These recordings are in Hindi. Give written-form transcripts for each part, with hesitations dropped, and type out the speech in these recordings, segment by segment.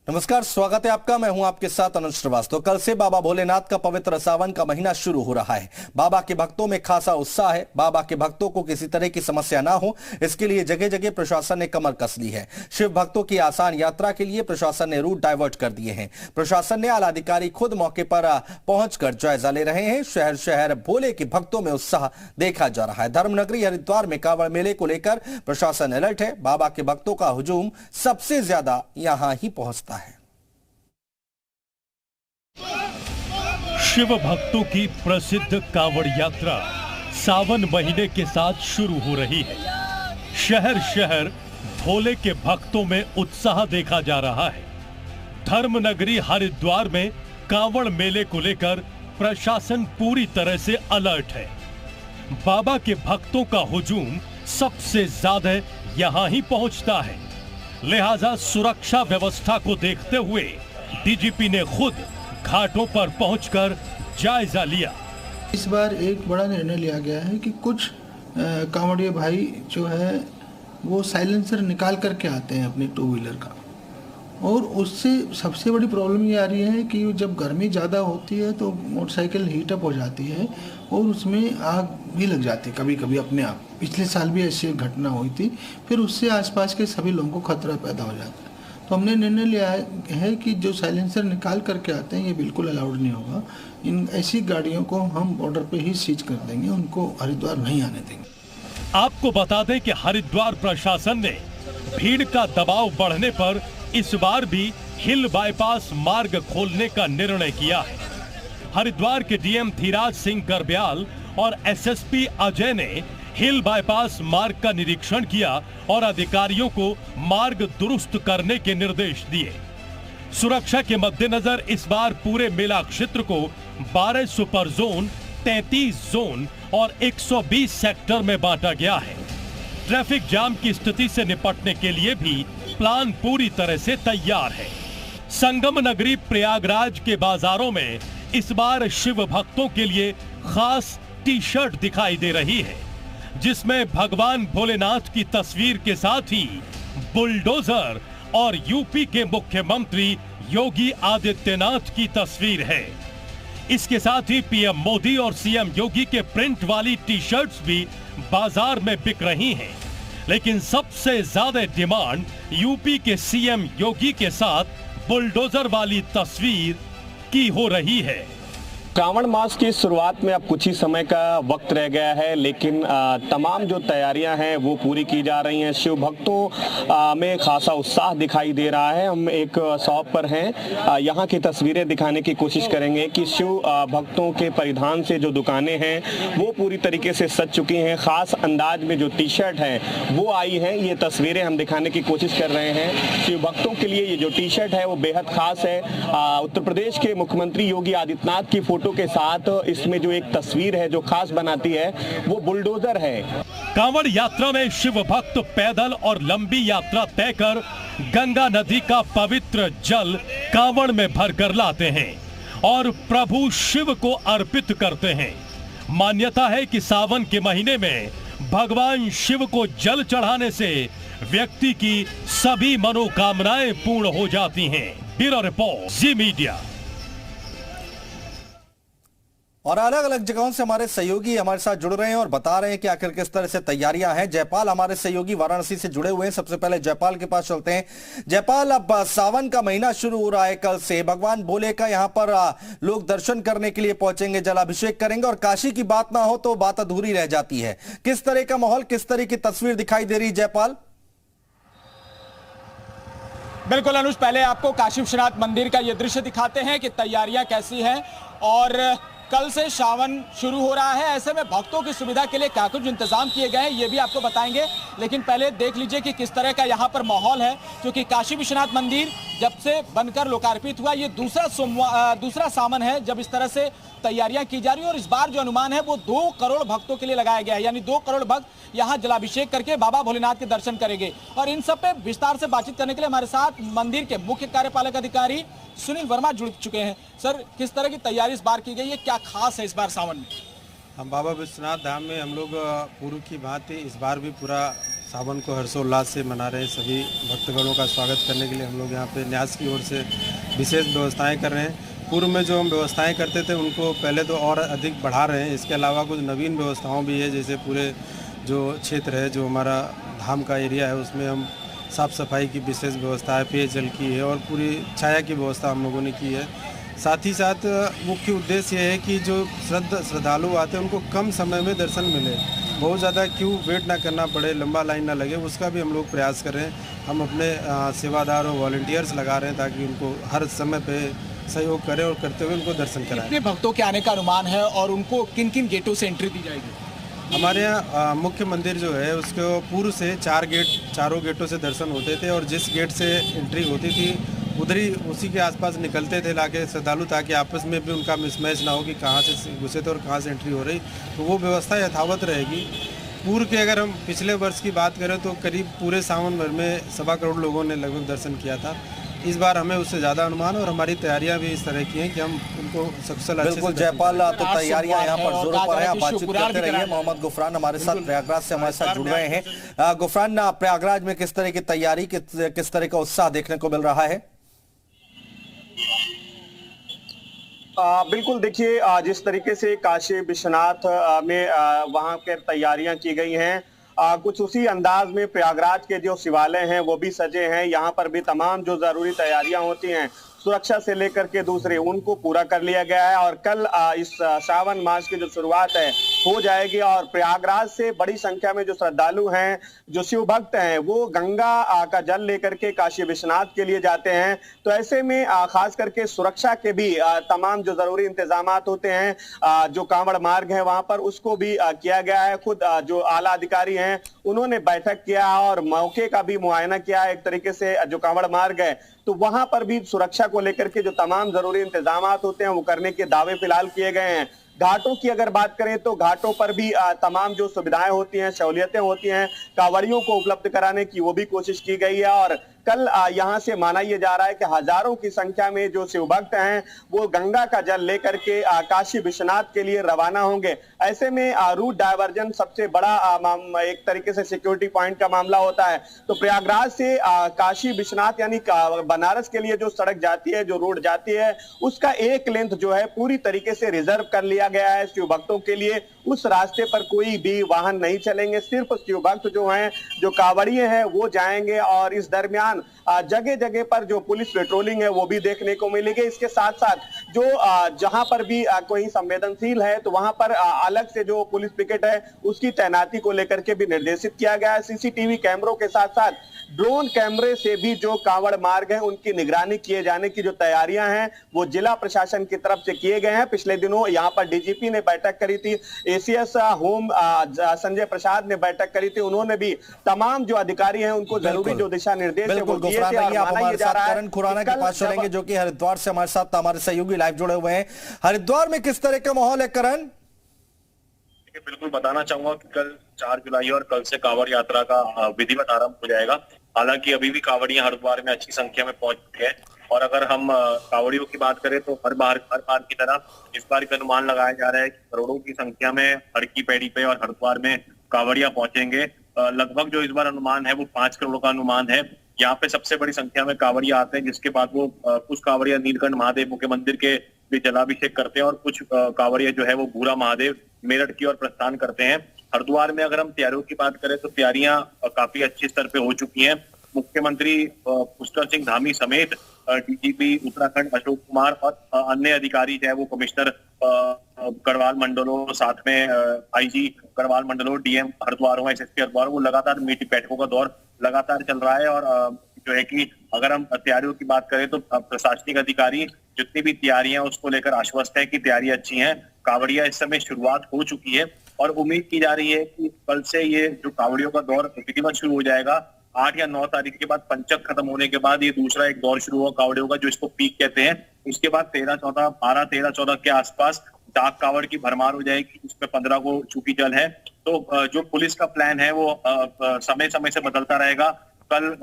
नमस्कार, स्वागत है आपका। मैं हूं आपके साथ अनुज श्रीवास्तव। कल से बाबा भोलेनाथ का पवित्र सावन का महीना शुरू हो रहा है। बाबा के भक्तों में खासा उत्साह है। बाबा के भक्तों को किसी तरह की समस्या ना हो, इसके लिए जगह जगह प्रशासन ने कमर कस ली है। शिव भक्तों की आसान यात्रा के लिए प्रशासन ने रूट डाइवर्ट कर दिए हैं। प्रशासन ने आला अधिकारी खुद मौके पर पहुंचकर जायजा ले रहे हैं। शहर शहर भोले के भक्तों में उत्साह देखा जा रहा है। धर्मनगरी हरिद्वार में कांवड़ मेले को लेकर प्रशासन अलर्ट है। बाबा के भक्तों का हुजूम सबसे ज्यादा यहां ही पहुंचता है। शिव भक्तों की प्रसिद्ध कांवड़ यात्रा सावन महीने के साथ शुरू हो रही है। शहर शहर भोले के भक्तों में उत्साह देखा जा रहा है। धर्मनगरी हरिद्वार में कांवड़ मेले को लेकर प्रशासन पूरी तरह से अलर्ट है। बाबा के भक्तों का हुजूम सबसे ज्यादा यहां ही पहुंचता है। लिहाजा सुरक्षा व्यवस्था को देखते हुए डीजीपी ने खुद घाटों पर पहुंचकर जायजा लिया। इस बार एक बड़ा निर्णय लिया गया है कि कुछ कांवड़िए भाई जो है वो साइलेंसर निकाल करके आते हैं अपनी टू व्हीलर का, और उससे सबसे बड़ी प्रॉब्लम ये आ रही है कि जब गर्मी ज़्यादा होती है तो मोटरसाइकिल हीटअप हो जाती है और उसमें आग भी लग जाती है कभी कभी अपने आप। पिछले साल भी ऐसी एक घटना हुई थी, फिर उससे आसपास के सभी लोगों को खतरा पैदा हो जाता है। तो हमने निर्णय लिया है कि जो साइलेंसर निकाल करके आते हैं ये बिल्कुल अलाउड नहीं होगा। इन ऐसी गाड़ियों को हम बॉर्डर पे ही सीज कर देंगे, उनको हरिद्वार नहीं आने देंगे। आपको बता दें कि हरिद्वार प्रशासन ने भीड़ का दबाव बढ़ने पर इस बार भी हिल बाईपास मार्ग खोलने का निर्णय किया है। हरिद्वार के डीएम धीराज सिंह करब्याल और एसएसपी अजय ने हिल बाईपास मार्ग का निरीक्षण किया और अधिकारियों को मार्ग दुरुस्त करने के निर्देश दिए। सुरक्षा के मद्देनजर इस बार पूरे मेला क्षेत्र को 12 सुपर जोन, 33 जोन और 120 सेक्टर में बांटा गया है। ट्रैफिक जाम की स्थिति से निपटने के लिए भी प्लान पूरी तरह से तैयार है। संगम नगरी प्रयागराज के बाजारों में इस बार शिव भक्तों के लिए खास टी शर्ट दिखाई दे रही है, जिसमें भगवान भोलेनाथ की तस्वीर के साथ ही बुलडोजर और यूपी के मुख्यमंत्री योगी आदित्यनाथ की तस्वीर है। इसके साथ ही पीएम मोदी और सीएम योगी के प्रिंट वाली टी शर्ट्स भी बाजार में बिक रही हैं। लेकिन सबसे ज्यादा डिमांड यूपी के सीएम योगी के साथ बुलडोजर वाली तस्वीर की हो रही है। कांवड़ मास की शुरुआत में अब कुछ ही समय का वक्त रह गया है, लेकिन तमाम जो तैयारियां हैं वो पूरी की जा रही हैं। शिव भक्तों में खासा उत्साह दिखाई दे रहा है। हम एक शॉप पर हैं, यहाँ की तस्वीरें दिखाने की कोशिश करेंगे कि शिव भक्तों के परिधान से जो दुकानें हैं वो पूरी तरीके से सज चुकी हैं। खास अंदाज में जो टी शर्ट है वो आई है, ये तस्वीरें हम दिखाने की कोशिश कर रहे हैं। शिव भक्तों के लिए ये जो टी शर्ट है वो बेहद खास है। उत्तर प्रदेश के मुख्यमंत्री योगी आदित्यनाथ की फोटो के साथ इसमें जो एक तस्वीर है जो खास बनाती है वो बुलडोजर है। कांवड़ यात्रा में शिव भक्त पैदल और लंबी यात्रा तय कर गंगा नदी का पवित्र जल कांवड़ में भरकर लाते हैं और प्रभु शिव को अर्पित करते हैं। मान्यता है कि सावन के महीने में भगवान शिव को जल चढ़ाने से व्यक्ति की सभी मनोकामनाएं पूर्ण हो जाती हैं। ब्यूरो रिपोर्ट, जी मीडिया। और अलग अलग जगहों से हमारे सहयोगी हमारे साथ जुड़ रहे हैं और बता रहे हैं कि आखिर किस तरह से तैयारियां हैं। जयपाल हमारे सहयोगी वाराणसी से जुड़े हुए हैं। सबसे पहले जयपाल के पास चलते हैं। जयपाल, अब सावन का महीना शुरू हो रहा है। कल से भगवान भोले का यहां पर लोग दर्शन करने के लिए पहुंचेंगे, जलाभिषेक करेंगे, और काशी की बात ना हो तो बात अधूरी रह जाती है। किस तरह का माहौल, किस तरह की तस्वीर दिखाई दे रही है जयपाल? बिल्कुल अनुज, पहले आपको काशी विश्वनाथ मंदिर का यह दृश्य दिखाते हैं कि तैयारियां कैसी हैं। और कल से सावन शुरू हो रहा है, ऐसे में भक्तों की सुविधा के लिए क्या कुछ इंतजाम किए गए हैं ये भी आपको बताएंगे। लेकिन पहले देख लीजिए कि किस तरह का यहाँ पर माहौल है, क्योंकि काशी विश्वनाथ मंदिर जब से बनकर लोकार्पित हुआ ये दूसरा सावन है जब इस तरह से तैयारियां की जा रही है। और इस बार जो अनुमान है वो 2 करोड़ भक्तों के लिए लगाया गया है, यानी 2 करोड़ भक्त यहाँ जलाभिषेक करके बाबा भोलेनाथ के दर्शन करेंगे। और इन सब पे विस्तार से बातचीत करने के लिए हमारे साथ मंदिर के मुख्य कार्यपालक अधिकारी सुनील वर्मा जुड़ चुके हैं। सर, किस तरह की तैयारी इस बार की गई है, क्या खास है इस बार सावन में? हम बाबा विश्वनाथ धाम में हम लोग पूर्व की भांति इस बार भी पूरा सावन को हर्षोल्लास से मना रहे हैं। सभी भक्तगणों का स्वागत करने के लिए हम लोग यहाँ पे न्यास की ओर से विशेष व्यवस्थाएं कर रहे हैं। पूर्व में जो हम व्यवस्थाएं करते थे उनको पहले तो और अधिक बढ़ा रहे हैं। इसके अलावा कुछ नवीन व्यवस्थाओं भी है, जैसे पूरे जो क्षेत्र है, जो हमारा धाम का एरिया है, उसमें हम साफ़ सफाई की विशेष व्यवस्था है, पेयजल की है और पूरी छाया की व्यवस्था हम लोगों ने की है। साथ ही साथ मुख्य उद्देश्य ये है कि जो श्रद्धालु आते हैं उनको कम समय में दर्शन मिले, बहुत ज़्यादा क्यू वेट ना करना पड़े, लंबा लाइन ना लगे, उसका भी हम लोग प्रयास कर रहे हैं। हम अपने सेवादार और वॉलंटियर्स लगा रहे हैं ताकि उनको हर समय पे सहयोग करें और करते हुए उनको दर्शन कराएं। कितने भक्तों के आने का अनुमान है और उनको किन किन गेटों से एंट्री दी जाएगी? हमारे यहाँ मुख्य मंदिर जो है उसको पूर्व से चारों गेटों से दर्शन होते थे और जिस गेट से एंट्री होती थी उधर ही उसी के आसपास निकलते थे लाके श्रद्धालु, ताकि आपस में भी उनका मिसमैच ना हो कि कहाँ से घुसे थे और कहाँ से एंट्री हो रही। तो वो व्यवस्था यथावत रहेगी। पूर्व के अगर हम पिछले वर्ष की बात करें तो करीब पूरे सावन भर में 1.25 करोड़ लोगों ने लगभग दर्शन किया था। इस बार हमें उससे ज़्यादा अनुमान और हमारी तैयारियां भी इस तरह की हैं कि हम उनको सक्सेल अच्छे से बिल्कुल जयपाल, तो तैयारियां यहाँ पर जोरों पर है। आप बातचीत करते रहिए। मोहम्मद गुफरान हमारे साथ प्रयागराज से हमारे साथ जुड़ रहे हैं। गुफरान, प्रयागराज में किस तरह की तैयारी, किस तरह का उत्साह देखने को मिल रहा है? बिल्कुल, देखिए जिस तरीके से काशी विश्वनाथ में वहां पर तैयारियां की गई हैं, कुछ उसी अंदाज में प्रयागराज के जो शिवालय हैं वो भी सजे हैं। यहाँ पर भी तमाम जो जरूरी तैयारियां होती हैं सुरक्षा से लेकर के दूसरे उनको पूरा कर लिया गया है और कल इस सावन मास की जो शुरुआत है हो जाएगी और प्रयागराज से बड़ी संख्या में जो श्रद्धालु हैं, जो शिव भक्त हैं, वो गंगा का जल लेकर के काशी विश्वनाथ के लिए जाते हैं। तो ऐसे में खास करके सुरक्षा के भी तमाम जो जरूरी इंतजामात होते हैं, जो कांवड़ मार्ग है वहां पर उसको भी किया गया है। खुद जो आला अधिकारी हैं उन्होंने बैठक किया और मौके का भी मुआयना किया। एक तरीके से जो कांवड़ मार्ग है तो वहां पर भी सुरक्षा को लेकर के जो तमाम जरूरी इंतजामात होते हैं वो करने के दावे फिलहाल किए गए हैं। घाटों की अगर बात करें तो घाटों पर भी तमाम जो सुविधाएं होती हैं, सहूलियतें होती हैं, कांवड़ियों को उपलब्ध कराने की वो भी कोशिश की गई है। और कल यहां से माना यह जा रहा है कि हजारों की संख्या में जो शिव भक्त हैं वो गंगा का जल लेकर के काशी विश्वनाथ के लिए रवाना होंगे। ऐसे में रूट डायवर्जन सबसे बड़ा एक तरीके से सिक्योरिटी पॉइंट का मामला होता है। तो प्रयागराज से काशी विश्वनाथ यानी बनारस के लिए जो सड़क जाती है, जो रोड जाती है, उसका एक लेंथ जो है पूरी तरीके से रिजर्व कर लिया गया है शिव भक्तों के लिए। उस रास्ते पर कोई भी वाहन नहीं चलेंगे, सिर्फ शिव भक्त जो हैं, जो कांवड़िए हैं वो जाएंगे और इस दरमियान जगह जगह पर जो पुलिस पेट्रोलिंग है वो भी देखने को मिलेगी। इसके साथ साथ जो जहां पर भी कोई संवेदनशील है तो वहां पर अलग से जो पुलिस पिकेट है उसकी तैनाती को लेकर के भी निर्देशित किया गया है। सीसीटीवी कैमरों के साथ साथ ड्रोन कैमरे से भी जो कांवड़ मार्ग है उनकी निगरानी किए जाने की जो तैयारियां हैं वो जिला प्रशासन की तरफ से किए गए हैं। पिछले दिनों यहाँ पर डीजीपी ने बैठक करी थी, एसीएस होम संजय प्रसाद ने बैठक करी थी। उन्होंने भी तमाम जो अधिकारी हैं उनको जरूरी जो दिशा निर्देश है वो दिए थे। और आप हमारे साथ करण खुराना के पास चलेंगे जो कि हरिद्वार से हमारे साथ हमारे सहयोगी लाइव जुड़े हुए हैं। हरिद्वार में किस तरह का माहौल है करण? बिल्कुल बताना चाहूंगा कि कल 4 जुलाई और कल से कांवड़ यात्रा का विधिवत आरंभ हो जाएगा। हालांकि अभी भी कांवड़ियां हरिद्वार में अच्छी संख्या में पहुंच चुके हैं और अगर हम कांवड़ियों की बात करें तो हर बार की तरह इस बार का अनुमान लगाया जा रहा है कि करोड़ों की संख्या में हर की पैड़ी पे और हरिद्वार में कांवड़ियां पहुंचेंगे। लगभग जो इस बार अनुमान है वो 5 करोड़ का अनुमान है। यहाँ पे सबसे बड़ी संख्या में कांवड़िया आते हैं, जिसके बाद वो कुछ कांवड़िया नीलकंठ महादेव के मंदिर के भी जलाभिषेक करते हैं और कुछ कांवड़िया जो है वो भूरा महादेव मेरठ की ओर प्रस्थान करते हैं। हरिद्वार में अगर हम तैयारियों की बात करें तो तैयारियां काफी अच्छे स्तर पे हो चुकी हैं। मुख्यमंत्री पुष्कर सिंह धामी समेत डीजीपी उत्तराखंड अशोक कुमार और अन्य अधिकारी चाहे वो कमिश्नर गढ़वाल मंडलों, साथ में आईजी गढ़वाल मंडलों, डीएम हरिद्वार हो, एसएसपी हरिद्वार, वो लगातार मीटिंग बैठकों का दौर लगातार चल रहा है। और जो है कि अगर हम तैयारियों की बात करें तो प्रशासनिक अधिकारी जितनी भी तैयारियां उसको लेकर आश्वस्त है कि तैयारी अच्छी है। कांवड़िया इस समय शुरुआत हो चुकी है और उम्मीद की जा रही है कि कल से ये जो कांवड़ियों का दौर विधिवत शुरू हो जाएगा। 8 या 9 तारीख के बाद पंचक खत्म होने के बाद ये दूसरा एक दौर शुरू हुआ कांवड़ियों का, जो इसको पीक कहते हैं। उसके बाद 13-14 के आसपास डाक कांवड़ की भरमार हो जाएगी, उसमें 15 को चूकी जल है। तो जो पुलिस का प्लान है वो समय समय से बदलता रहेगा। कल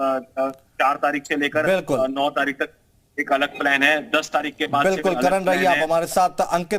4 तारीख से लेकर 9 तारीख तक एक अलग प्लान है। 10 तारीख के बाद बिल्कुल करण रही आप हमारे साथ। अंकित